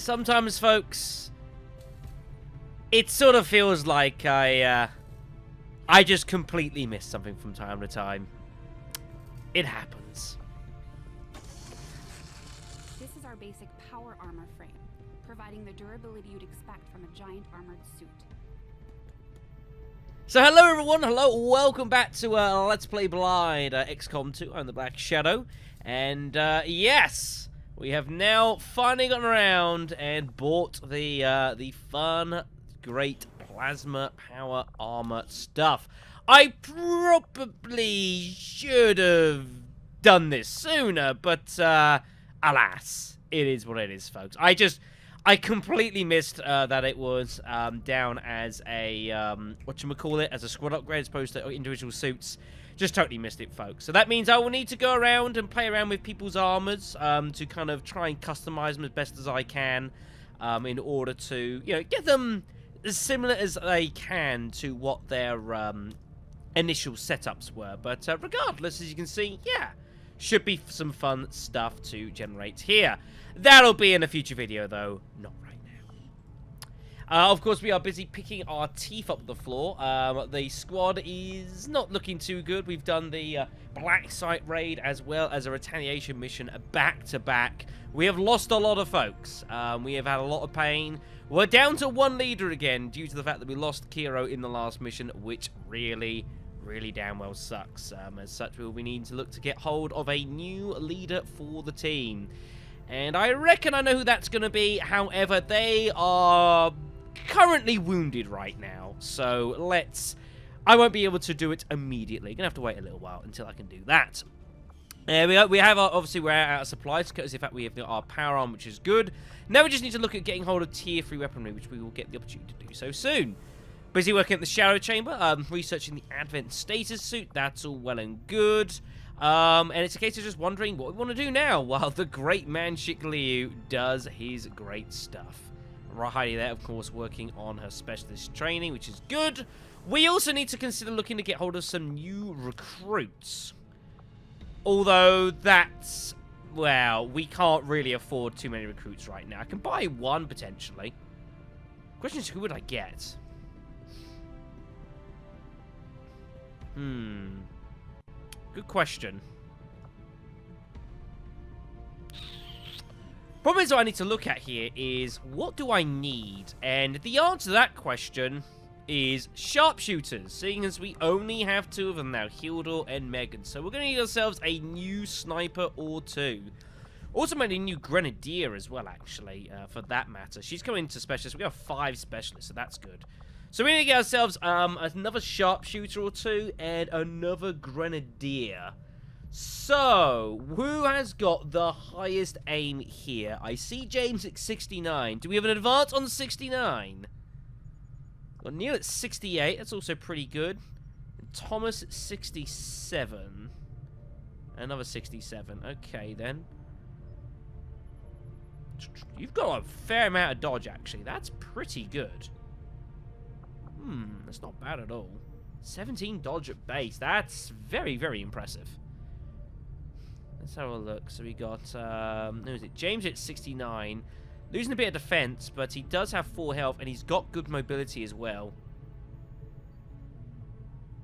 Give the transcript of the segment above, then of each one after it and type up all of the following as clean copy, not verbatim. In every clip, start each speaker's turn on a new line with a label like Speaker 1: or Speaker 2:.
Speaker 1: sometimes, folks, it sort of feels like I just completely miss something from time to time. It happens.
Speaker 2: This is our basic power armor frame, providing the durability you'd expect from a giant armored suit.
Speaker 1: So hello everyone, hello, welcome back to Let's Play Blind XCOM 2. I'm the Black Shadow, and yes, we have now finally gotten around and bought the fun, great plasma power armor stuff. I probably should have done this sooner, but alas, it is what it is, folks. I completely missed that it was down as a, whatchamacallit, as a squad upgrade as opposed to individual suits. Just totally missed it, folks. So that means I will need to go around and play around with people's armors to kind of try and customize them as best as I can in order to, you know, get them as similar as they can to what their initial setups were. But regardless, as you can see, yeah, should be some fun stuff to generate here. That'll be in a future video, though, not right now. Of course, we are busy picking our teeth up the floor. The squad is not looking too good. We've done the Black Site raid as well as a retaliation mission back-to-back. We have lost a lot of folks. We have had a lot of pain. We're down to one leader again due to the fact that we lost Kiro in the last mission, which really damn well sucks. As such, we will be needing to look to get hold of a new leader for the team. And I reckon I know who that's going to be. However, they are currently wounded right now. So I won't be able to do it immediately. Gonna have to wait a little while until I can do that. There we go. We have obviously we're out of supplies because of the fact we have our power arm, which is good. Now we just need to look at getting hold of tier 3 weaponry, which we will get the opportunity to do so soon. Busy working at the Shadow Chamber, researching the Advent status suit. That's all well and good. And it's a case of just wondering what we want to do now while the great man Shik Liu does his great stuff. Heidi there, of course, working on her specialist training, which is good. We also need to consider looking to get hold of some new recruits. Although that's, well, we can't really afford too many recruits right now. I can buy one, potentially. Question is, who would I get? Good question. Problem is what I need to look at here is, what do I need? And the answer to that question is sharpshooters, seeing as we only have 2 of them now, Hildur and Megan. So we're going to need ourselves a new sniper or 2. Also might need a new grenadier as well, actually, for that matter. She's coming to specialists. We have 5 specialists, so that's good. So we need to get ourselves another sharpshooter or 2 and another grenadier. So, who has got the highest aim here? I see James at 69. Do we have an advance on 69? Well, Neil at 68. That's also pretty good. And Thomas at 67. Another 67. Okay, then. You've got a fair amount of dodge, actually. That's pretty good. That's not bad at all. 17 dodge at base. That's very impressive. Let's have a look. So we got, who is it? James at 69. Losing a bit of defense, but he does have 4 health, and he's got good mobility as well.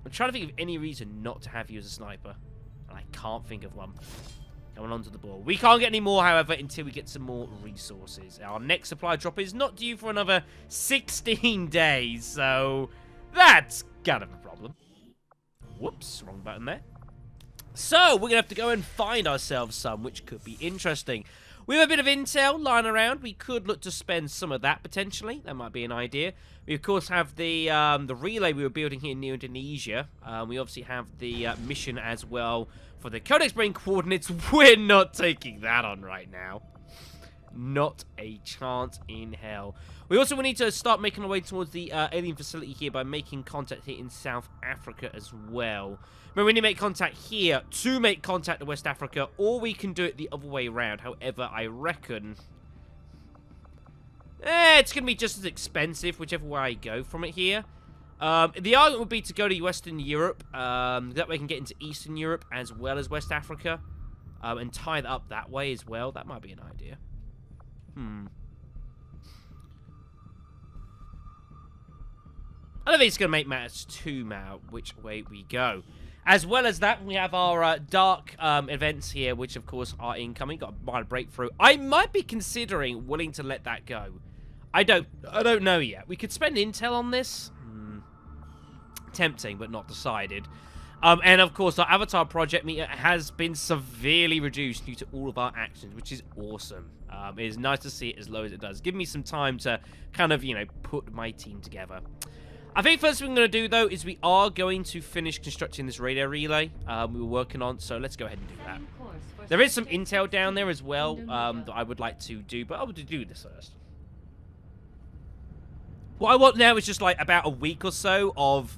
Speaker 1: I'm trying to think of any reason not to have you as a sniper, and I can't think of one. Coming onto the ball. We can't get any more, however, until we get some more resources. Our next supply drop is not due for another 16 days, so that's kind of a problem. Whoops, wrong button there. So, we're going to have to go and find ourselves some, which could be interesting. We have a bit of intel lying around. We could look to spend some of that, potentially. That might be an idea. We, of course, have the relay we were building here in New Indonesia. We obviously have the mission as well for the Codex Brain coordinates. We're not taking that on right now. Not a chance in hell. We also will need to start making our way towards the alien facility here by making contact here in South Africa as well. Remember, we need to make contact here to make contact in West Africa, or we can do it the other way around. However, I reckon it's going to be just as expensive, whichever way I go from it here. The argument would be to go to Western Europe. That way we can get into Eastern Europe as well as West Africa. And tie that up that way as well. That might be an idea. I don't think it's going to make matters too matter which way we go. As well as that, we have our dark events here, which of course are incoming. Got a minor breakthrough. I might be considering willing to let that go. I don't know yet. We could spend intel on this. Tempting, but not decided. And of course, our Avatar project meter has been severely reduced due to all of our actions, which is awesome. It is nice to see it as low as it does. Give me some time to kind of, you know, put my team together. I think first thing we're going to do, though, is we are going to finish constructing this radio relay we were working on, so let's go ahead and do that. There is some intel down there as well that I would like to do, but I would do this first. What I want now is just, like, about a week or so of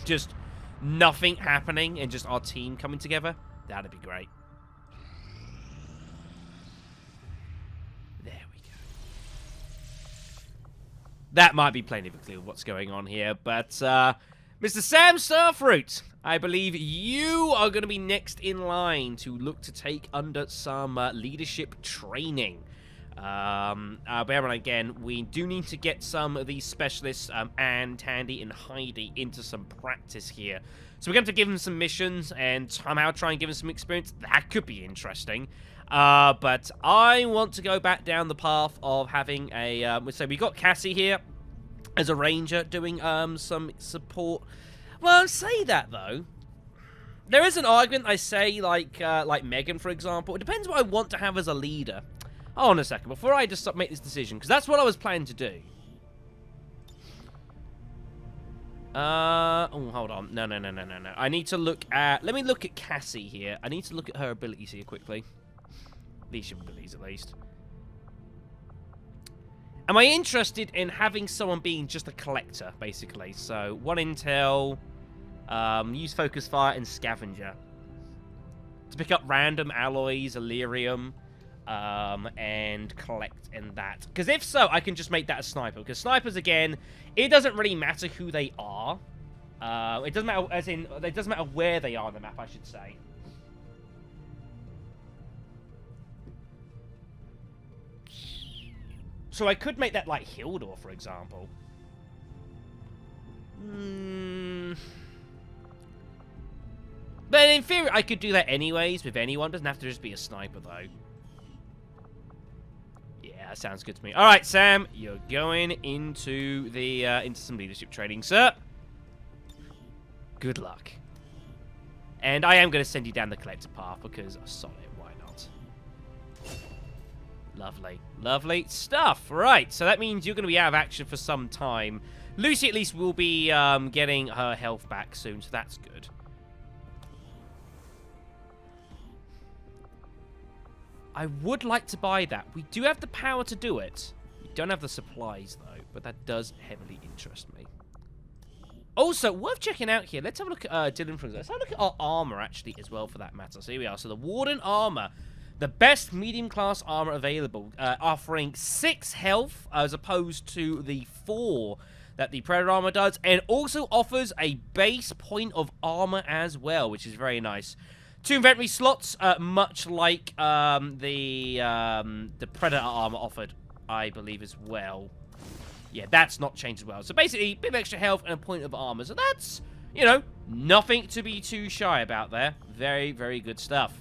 Speaker 1: just nothing happening and just our team coming together. That'd be great. There we go. That might be plenty of a clue what's going on here, but Mr. Sam Starfruit, I believe you are going to be next in line to look to take under some leadership training. Bear in mind, again, we do need to get some of these specialists, Anne, Tandy, and Heidi, into some practice here. So we're going to give them some missions and somehow try and give them some experience. That could be interesting. But I want to go back down the path of having a... so we got Cassie here as a ranger doing some support. Well, say that, though. There is an argument, I say, like Megan, for example. It depends what I want to have as a leader. Hold on a second, before I just make this decision, because that's what I was planning to do. Oh, hold on. No. I need to look at... Let me look at Cassie here. I need to look at her abilities here quickly. Leadership abilities, at least. Am I interested in having someone being just a collector, basically? So, 1 intel, use focus fire, and scavenger. To pick up random alloys, Illyrium... and collect in that. Because if so, I can just make that a sniper. Because snipers, again, it doesn't really matter who they are. It doesn't matter, as in, it doesn't matter where they are on the map, I should say. So I could make that like Hildor, for example. But in theory, I could do that anyways with anyone. Doesn't have to just be a sniper, though. That sounds good to me. All right, Sam, you're going into the into some leadership training, sir. Good luck. And I am going to send you down the collector path because, solid, why not? Lovely, lovely stuff. Right, so that means you're going to be out of action for some time. Lucy, at least, will be getting her health back soon, so that's good. I would like to buy that. We do have the power to do it. We don't have the supplies, though, but that does heavily interest me. Also, worth checking out here. Let's have a look at Dylan, for example. Let's have a look at our armor, actually, as well, for that matter. So here we are. So the Warden armor. The best medium-class armor available, offering 6 health as opposed to the 4 that the Predator armor does, and also offers a base point of armor as well, which is very nice. 2 inventory slots, much like the Predator armor offered, I believe, as well. Yeah, that's not changed as well. So basically, a bit of extra health and a point of armor. So that's, you know, nothing to be too shy about there. Very, very good stuff.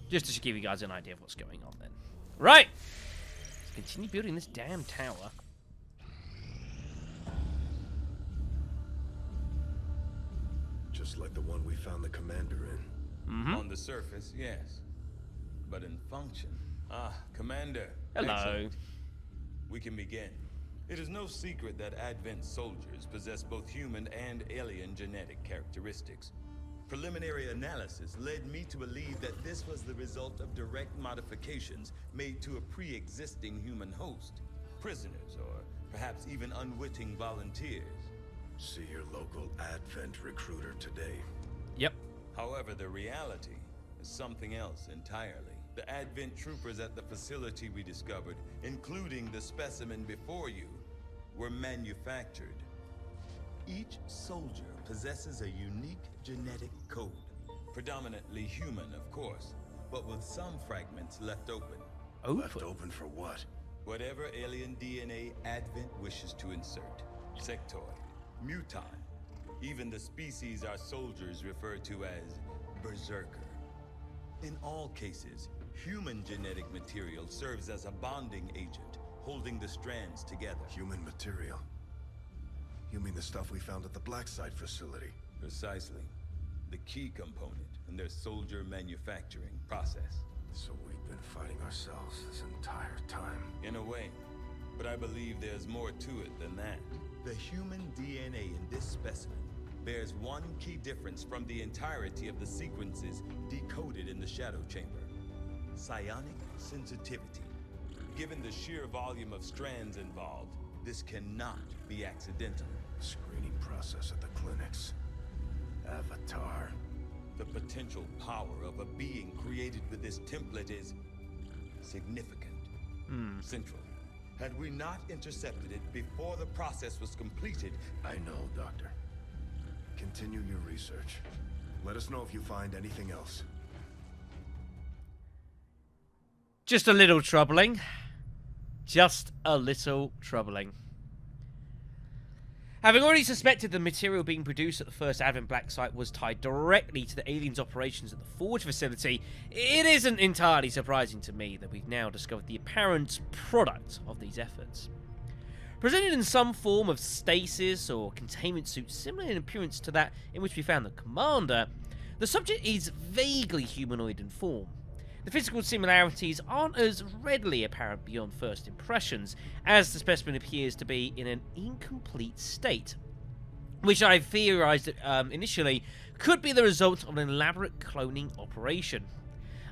Speaker 1: Just to give you guys an idea of what's going on then. Right. Let's continue building this damn tower.
Speaker 3: Just like the one we found the commander in.
Speaker 1: Mm-hmm.
Speaker 4: On the surface, yes. But in function... Ah, Commander.
Speaker 1: Hello.
Speaker 4: Excellent. We can begin. It is no secret that Advent soldiers possess both human and alien genetic characteristics. Preliminary analysis led me to believe that this was the result of direct modifications made to a pre-existing human host. Prisoners, or perhaps even unwitting volunteers.
Speaker 3: See your local Advent recruiter today.
Speaker 1: Yep.
Speaker 4: However, the reality is something else entirely. The Advent troopers at the facility we discovered, including the specimen before you, were manufactured. Each soldier possesses a unique genetic code. Predominantly human, of course, but with some fragments left open.
Speaker 3: Left open for what?
Speaker 4: Whatever alien DNA Advent wishes to insert. Sectoid, mutant, even the species our soldiers refer to as berserker. In all cases, human genetic material serves as a bonding agent, holding the strands together.
Speaker 3: Human material? You mean the stuff we found at the Black Site facility?
Speaker 4: Precisely. The key component in their soldier manufacturing process.
Speaker 3: So we've been fighting ourselves this entire time.
Speaker 4: In a way, but I believe there's more to it than that. The human DNA in this specimen bears one key difference from the entirety of the sequences decoded in the Shadow Chamber. Psionic sensitivity. Given the sheer volume of strands involved, this cannot be accidental.
Speaker 3: Screening process at the clinics. Avatar.
Speaker 4: The potential power of a being created with this template is significant. Central. Had we not intercepted it before the process was completed...
Speaker 3: I know, Doctor. Continue your research. Let us know if you find anything else.
Speaker 1: Just a little troubling. Just a little troubling. Having already suspected the material being produced at the first Advent Black Site was tied directly to the aliens' operations at the Forge facility, it isn't entirely surprising to me that we've now discovered the apparent product of these efforts. Presented in some form of stasis or containment suit similar in appearance to that in which we found the Commander, the subject is vaguely humanoid in form. The physical similarities aren't as readily apparent beyond first impressions, as the specimen appears to be in an incomplete state, which I theorized initially could be the result of an elaborate cloning operation.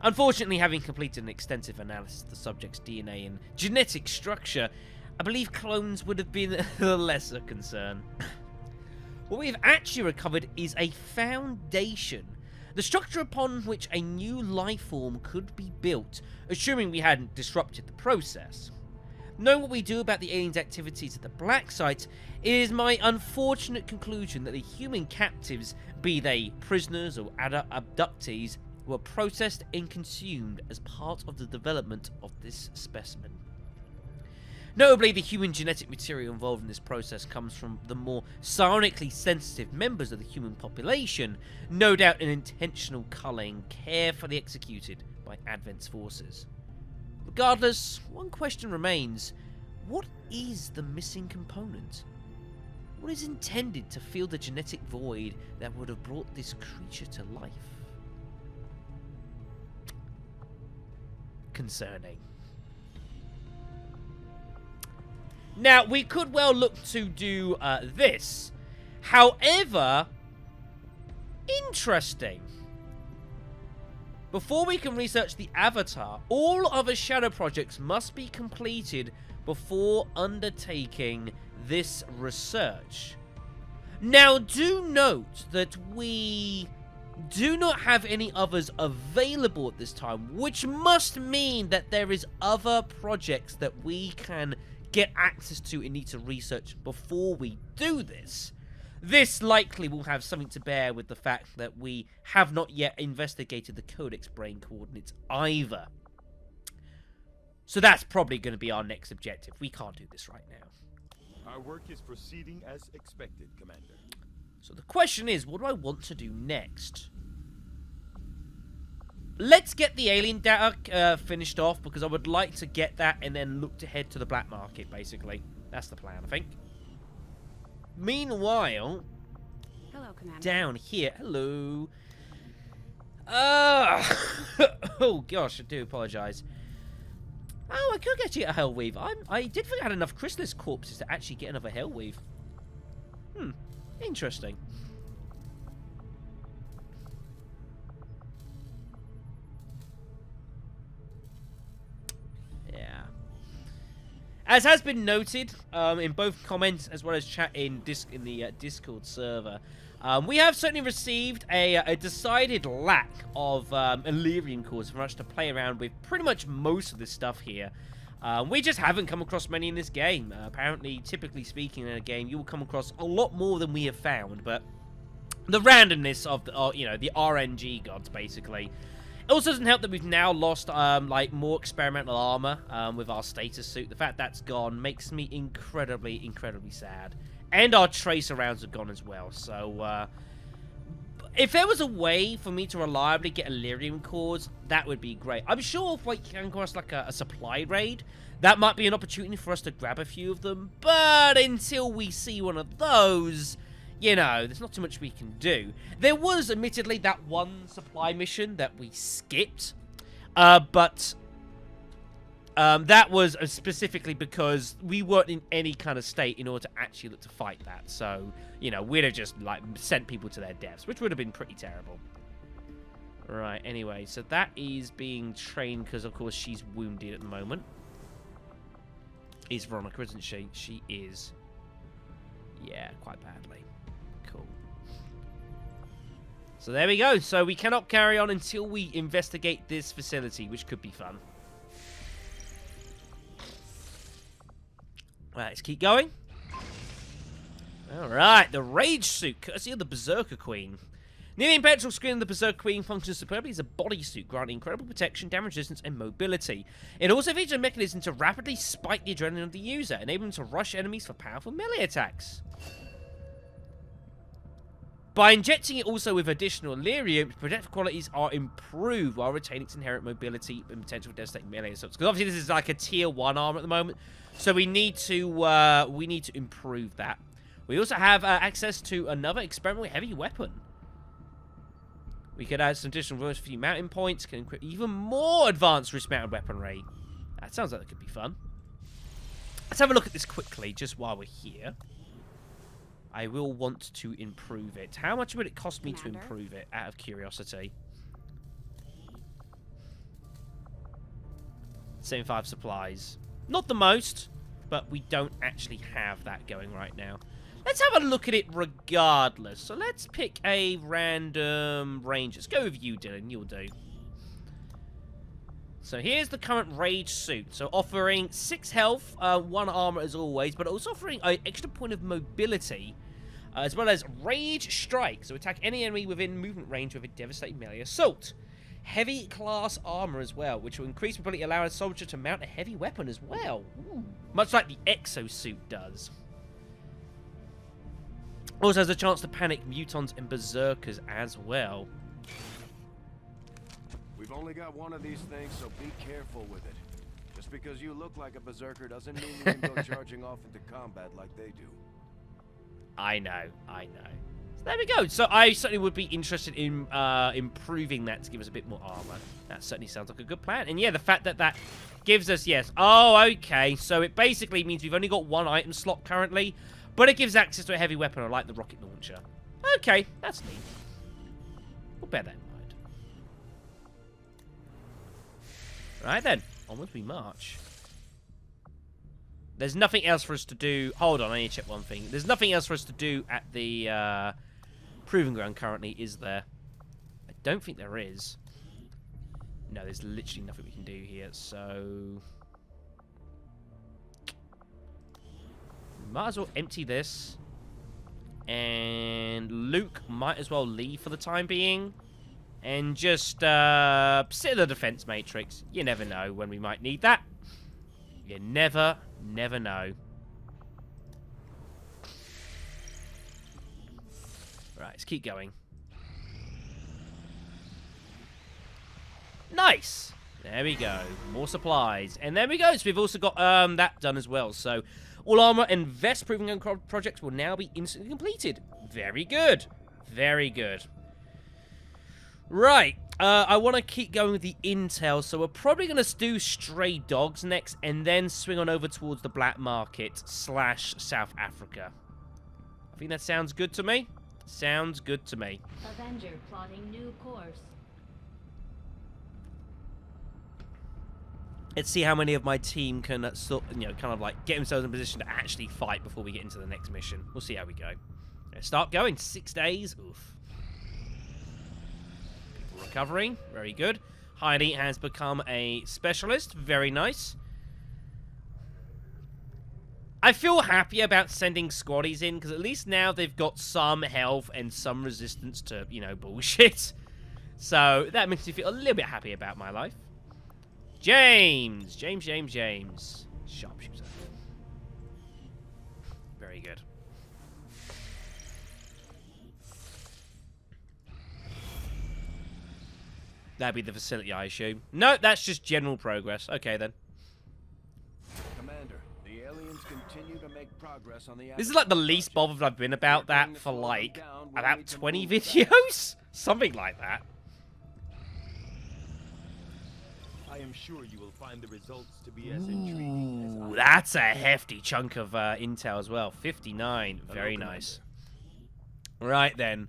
Speaker 1: Unfortunately, having completed an extensive analysis of the subject's DNA and genetic structure, I believe clones would have been the lesser concern. What we've actually recovered is a foundation, the structure upon which a new life form could be built, assuming we hadn't disrupted the process. Knowing what we do about the aliens' activities at the Black Site, it is my unfortunate conclusion that the human captives, be they prisoners or abductees, were processed and consumed as part of the development of this specimen. Notably, the human genetic material involved in this process comes from the more psionically sensitive members of the human population, no doubt an intentional culling carefully executed by Advent's forces. Regardless, one question remains: what is the missing component? What is intended to fill the genetic void that would have brought this creature to life? Concerning. Now, we could well look to do this. However, interesting. Before we can research the Avatar, all other Shadow projects must be completed before undertaking this research. Now, do note that we do not have any others available at this time, which must mean that there is other projects that we can get access to and need to research before we do this. This likely will have something to bear with the fact that we have not yet investigated the Codex brain coordinates either. So that's probably going to be our next objective. We can't do this right now.
Speaker 5: Our work is proceeding as expected, Commander.
Speaker 1: So the question is, what do I want to do next? Let's get the alien data finished off, because I would like to get that and then look to head to the black market, basically. That's the plan, I think. Meanwhile,
Speaker 2: Hello, Commander.
Speaker 1: down here, hello. Oh gosh, I do apologise. Oh, I could get you a Hellweave. I did think I had enough Chrysalis corpses to actually get another Hellweave. Interesting. Yeah. As has been noted in both comments as well as chat in the Discord server, we have certainly received a decided lack of Illyrian cores for us to play around with pretty much most of this stuff here. We just haven't come across many in this game. Apparently, typically speaking in a game, you will come across a lot more than we have found, but the randomness of the, the RNG gods, basically, It also doesn't help that we've now lost, like, more experimental armor with our status suit. The fact that's gone makes me incredibly, incredibly sad. And our tracer rounds are gone as well, so, if there was a way for me to reliably get Illyrium cores, that would be great. I'm sure if we came across, like, a supply raid, that might be an opportunity for us to grab a few of them. But until we see one of those, you know, there's not too much we can do. There was, admittedly, that one supply mission that we skipped. But that was specifically because we weren't in any kind of state in order to actually look to fight that. So, you know, we'd have just, like, sent people to their deaths, which would have been pretty terrible. Right, anyway, so that is being trained because, of course, she's wounded at the moment. Is Veronica, isn't she? She is. Yeah, quite badly. Cool. So there we go. So we cannot carry on until we investigate this facility, which could be fun. Right, let's keep going. Alright, the Rage Suit, courtesy of the Berserker Queen. Near the Imperial screen, the Berserker Queen functions superbly as a bodysuit, granting incredible protection, damage resistance, and mobility. It also features a mechanism to rapidly spike the adrenaline of the user, enabling them to rush enemies for powerful melee attacks. By injecting it also with additional Illyrium, protective qualities are improved while retaining its inherent mobility and potential devastating melee assaults. Because obviously this is like a tier 1 armor at the moment, so we need to improve that. We also have access to another experimental heavy weapon. We could add some additional bonus for mountain points, can equip even more advanced wrist-mounted weaponry. That sounds like that could be fun. Let's have a look at this quickly, just while we're here. I will want to improve it. How much would it cost me to improve it, out of curiosity? 75 supplies. Not the most, but we don't actually have that going right now. Let's have a look at it regardless. So let's pick a random range. Let's go with you, Dylan. You'll do. So here's the current Rage Suit. So offering 6 health, 1 armor as always, but also offering an extra point of mobility, as well as Rage Strike. So attack any enemy within movement range with a devastating melee assault. Heavy class armor as well, which will increase mobility, allowing a soldier to mount a heavy weapon as well. Ooh. Much like the exosuit does. Also has a chance to panic mutons and berserkers as well.
Speaker 3: We've only got one of these things, so be careful with it. Just because you look like a berserker doesn't mean you can go charging off into combat like they do.
Speaker 1: I know. So there we go. So I certainly would be interested in improving that to give us a bit more armor. That certainly sounds like a good plan. And yeah, the fact that that gives us, yes. Oh, okay. So it basically means we've only got 1 item slot currently, but it gives access to a heavy weapon, like the rocket launcher. Okay, that's neat. We'll bear that in mind. Right then, onwards we march. There's nothing else for us to do. Hold on, I need to check one thing. There's nothing else for us to do at the proving ground currently, is there? I don't think there is. No, there's literally nothing we can do here, so... might as well empty this. And Luke might as well leave for the time being. And just sit in the defense matrix. You never know when we might need that. You never know. Right, let's keep going. Nice! There we go. More supplies. And there we go. So we've also got that done as well. So all armor and vest proving ground projects will now be instantly completed. Very good. Very good. Right. I want to keep going with the intel, so we're probably going to do stray dogs next, and then swing on over towards the black market / South Africa. I think that sounds good to me. Sounds good to me.
Speaker 6: Avenger plotting new course.
Speaker 1: Let's see how many of my team can, kind of like get themselves in a position to actually fight before we get into the next mission. We'll see how we go. Let's start going. 6 days. Oof. People recovering. Very good. Heidi has become a specialist. Very nice. I feel happy about sending squaddies in, because at least now they've got some health and some resistance to, bullshit. So that makes me feel a little bit happy about my life. James. Sharpshooter. Very good. That'd be the facility, I assume. No, that's just general progress. Okay, then.
Speaker 3: Commander, the aliens continue to make progress on the...
Speaker 1: This is like the least bothered I've been about that for like about 20 videos? Something like that.
Speaker 5: I am sure you will find the results to be as intriguing as
Speaker 1: Ooh, that's a hefty chunk of intel as well. 59. Very nice. Right then.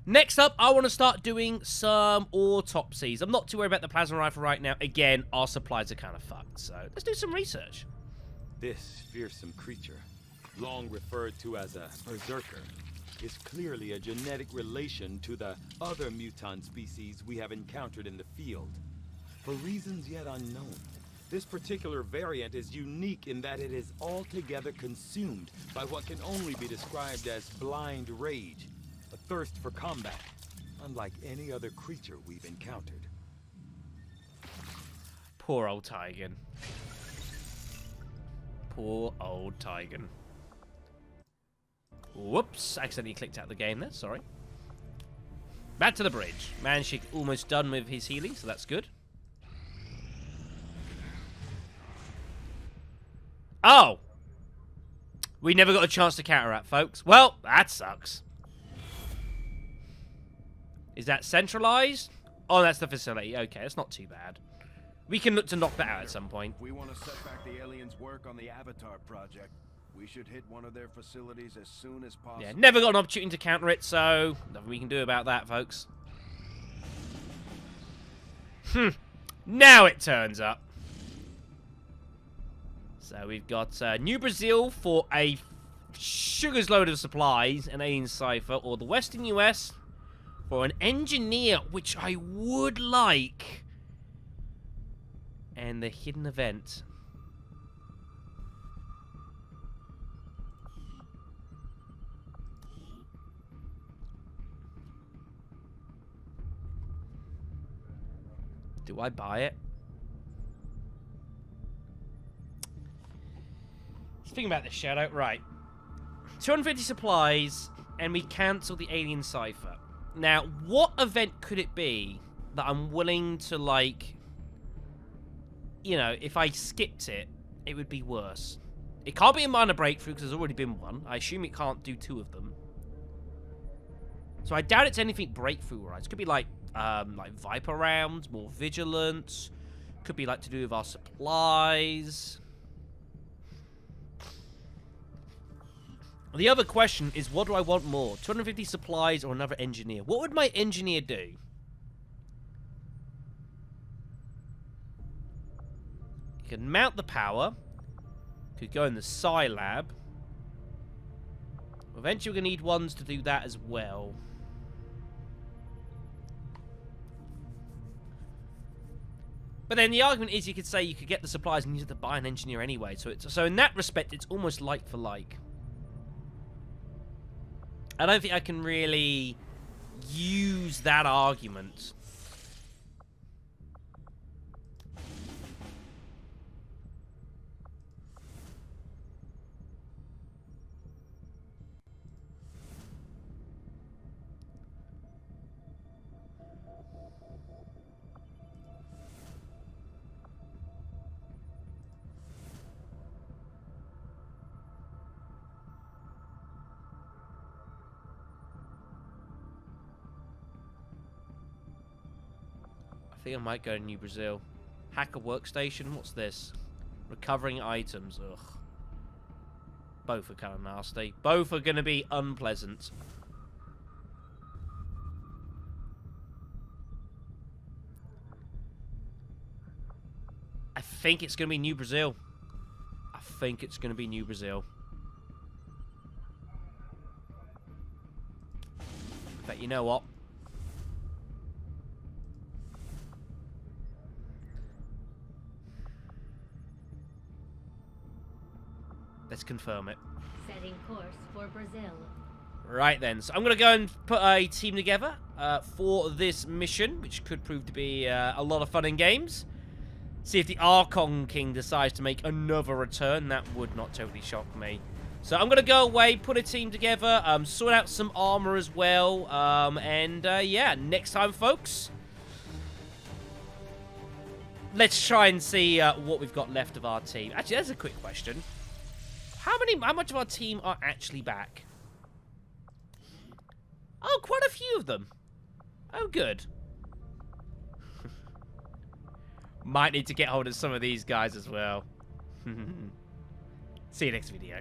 Speaker 1: Next up, I want to start doing some autopsies. I'm not too worried about the plasma rifle right now. Again, our supplies are kind of fucked, so let's do some research.
Speaker 5: This fearsome creature, long referred to as a berserker, is clearly a genetic relation to the other mutant species we have encountered in the field. For reasons yet unknown, this particular variant is unique in that it is altogether consumed by what can only be described as blind rage, a thirst for combat, unlike any other creature we've encountered.
Speaker 1: Poor old Tygan. Poor old Tygan. Whoops, accidentally clicked out of the game there, sorry. Back to the bridge. Manshik almost done with his healing, so that's good. Oh! We never got a chance to counteract, folks. Well, that sucks. Is that centralized? Oh, that's the facility. Okay, that's not too bad. We can look to knock that out at some point.
Speaker 3: If we want to set back the aliens' work on the Avatar project, we should hit one of their facilities as soon as possible.
Speaker 1: Yeah, never got an opportunity to counter it, so nothing we can do about that, folks. Now it turns up. So we've got New Brazil for a sugar's load of supplies, an alien cipher, or the Western US for an engineer, which I would like, and the hidden event. Do I buy it? Thinking about this, Shadow. Right. 250 supplies, and we cancel the alien cipher. Now, what event could it be that I'm willing to, like... You know, if I skipped it, it would be worse. It can't be a minor breakthrough, because there's already been one. I assume it can't do 2 of them. So I doubt it's anything breakthrough-wise. It could be, like Viper rounds, more vigilance. Could be, like, to do with our supplies. The other question is, what do I want more? 250 supplies or another engineer? What would my engineer do? You can mount the power. Could go in the Psi lab. Eventually we're going to need ones to do that as well. But then the argument is you could say you could get the supplies and use it to buy an engineer anyway. So in that respect, it's almost like for like. I don't think I can really use that argument. I think I might go to New Brazil. Hacker workstation? What's this? Recovering items. Ugh. Both are kind of nasty. Both are going to be unpleasant. I think it's going to be New Brazil. I think it's going to be New Brazil. But you know what? Let's confirm it.
Speaker 6: Setting course for Brazil.
Speaker 1: Right then, so I'm going to go and put a team together for this mission, which could prove to be a lot of fun in games. See if the Archon King decides to make another return. That would not totally shock me. So I'm going to go away, put a team together, sort out some armor as well, yeah, next time, folks, let's try and see what we've got left of our team. Actually, there's a quick question. How much of our team are actually back? Oh, quite a few of them. Oh, good. Might need to get hold of some of these guys as well. See you next video.